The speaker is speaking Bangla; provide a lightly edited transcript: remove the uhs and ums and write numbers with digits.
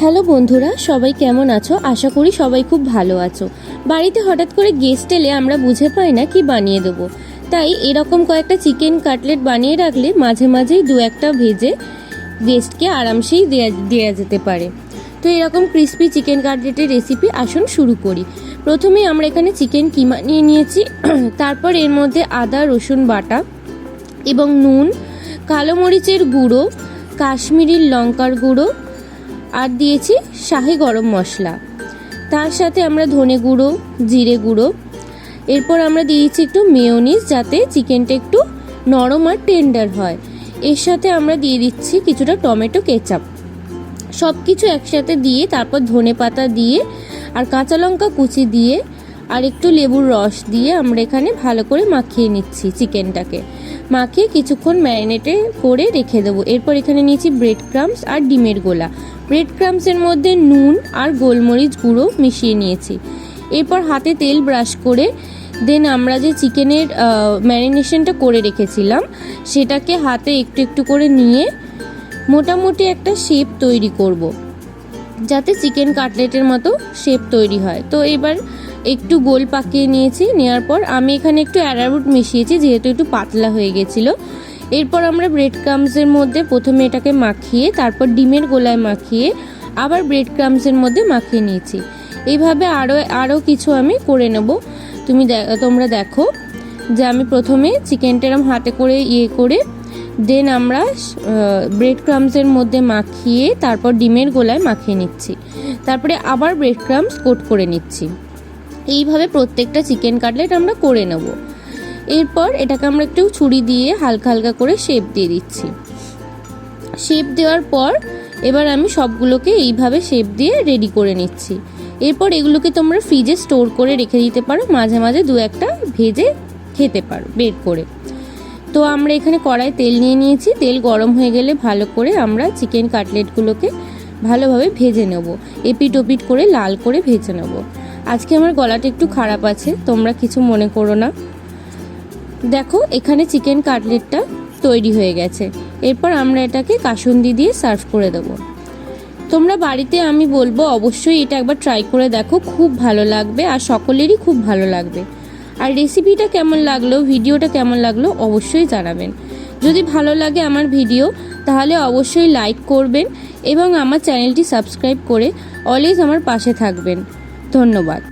হ্যালো বন্ধুরা, সবাই কেমন আছো? আশা করি সবাই খুব ভালো আছো। বাড়িতে হঠাৎ করে গেস্ট এলে আমরা বুঝে পাই না কি বানিয়ে দেবো, তাই এরকম কয়েকটা চিকেন কাটলেট বানিয়ে রাখলে মাঝে মাঝেই দু একটা ভেজে গেস্টকে আরামসেই দেওয়া যেতে পারে। তো এরকম ক্রিস্পি চিকেন কাটলেটের রেসিপি আসুন শুরু করি। প্রথমেই আমরা এখানে চিকেন কিমা নিয়ে নিয়েছি, তারপর এর মধ্যে আদা রসুন বাটা এবং নুন, কালো মরিচের গুঁড়ো, কাশ্মীরি লঙ্কার গুঁড়ো আর দিয়েছি শাহি গরম মশলা। তার সাথে আমরা ধনে গুঁড়ো, জিরে গুঁড়ো, এরপর আমরা দিয়েছি একটু মেয়োনিজ যাতে চিকেনটা একটু নরম আর টেন্ডার হয়। এর সাথে আমরা দিয়ে দিচ্ছি কিছুটা টমেটো কেচাপ। সব কিছু একসাথে দিয়ে তারপর ধনে পাতা দিয়ে আর কাঁচা লঙ্কা কুচি দিয়ে আর একটু লেবুর রস দিয়ে আমরা এখানে ভালো করে মাখিয়ে নিচ্ছি। চিকেনটাকে মাখিয়ে কিছুক্ষণ ম্যারিনেটে করে রেখে দেবো। এরপর এখানে নিয়েছি ব্রেড ক্রাম্বস আর ডিমের গোলা। ব্রেড ক্রাম্বসের মধ্যে নুন আর গোলমরিচ গুঁড়ো মিশিয়ে নিয়েছি। এরপর হাতে তেল ব্রাশ করে দেন আমরা যে চিকেনের ম্যারিনেশনটা করে রেখেছিলাম সেটাকে হাতে একটু একটু করে নিয়ে মোটামুটি একটা শেপ তৈরি করব, যাতে চিকেন কাটলেটের মতো শেপ তৈরি হয়। তো এবার একটু গোল পাকিয়ে নিয়েছি। নেওয়ার পর আমি এখানে একটু অ্যারারুট মিশিয়েছি যেহেতু একটু পাতলা হয়ে গেছিলো। এরপর আমরা ব্রেড ক্রাম্বসের মধ্যে প্রথমে এটাকে মাখিয়ে তারপর ডিমের গোলায় মাখিয়ে আবার ব্রেড ক্রাম্বসের মধ্যে মাখিয়ে নিয়েছি। এইভাবে আরও কিছু আমি করে নেব। তোমরা দেখো যে আমি প্রথমে চিকেনটা হাতে করে করে দেন আমরা ব্রেড ক্রাম্বসের মধ্যে মাখিয়ে তারপর ডিমের গোলায় মাখিয়ে নিচ্ছি, তারপরে আবার ব্রেড ক্রাম্বস কোট করে নিচ্ছি। এইভাবে প্রত্যেকটা চিকেন কাটলেট আমরা করে নেব। এরপর এটাকে আমরা একটু ছুরি দিয়ে হালকা হালকা করে শেপ দিয়ে দিচ্ছি। শেপ দেওয়ার পর এবার আমি সবগুলোকে এইভাবে শেপ দিয়ে রেডি করে নিচ্ছি। এরপর এগুলোকে তোমরা ফ্রিজে স্টোর করে রেখে দিতে পারো, মাঝে মাঝে দু একটা ভেজে খেতে পারো বের করে। তো আমরা এখানে কড়াই তেল নিয়ে নিয়েছি। তেল গরম হয়ে গেলে ভালো করে আমরা চিকেন কাটলেটগুলোকে ভালোভাবে ভেজে নেব, এপিট ওপিট করে লাল করে ভেজে নেব। আজকে আমার গলাটা একটু খারাপ আছে, তোমরা কিছু মনে করো না। দেখো এখানে চিকেন কাটলেটটা তৈরি হয়ে গেছে। এরপর আমরা এটাকে কাসুন্দি দিয়ে সার্ভ করে দেবো। তোমরা বাড়িতে আমি বলবো অবশ্যই এটা একবার ট্রাই করে দেখো, খুব ভালো লাগবে আর সকলেরই খুব ভালো লাগবে। আর রেসিপিটা কেমন লাগলো, ভিডিওটা কেমন লাগলো অবশ্যই জানাবেন। যদি ভালো লাগে আমার ভিডিও তাহলে অবশ্যই লাইক করবেন এবং আমার চ্যানেলটি সাবস্ক্রাইব করে অলওয়েজ আমার পাশে থাকবেন। ধন্যবাদ।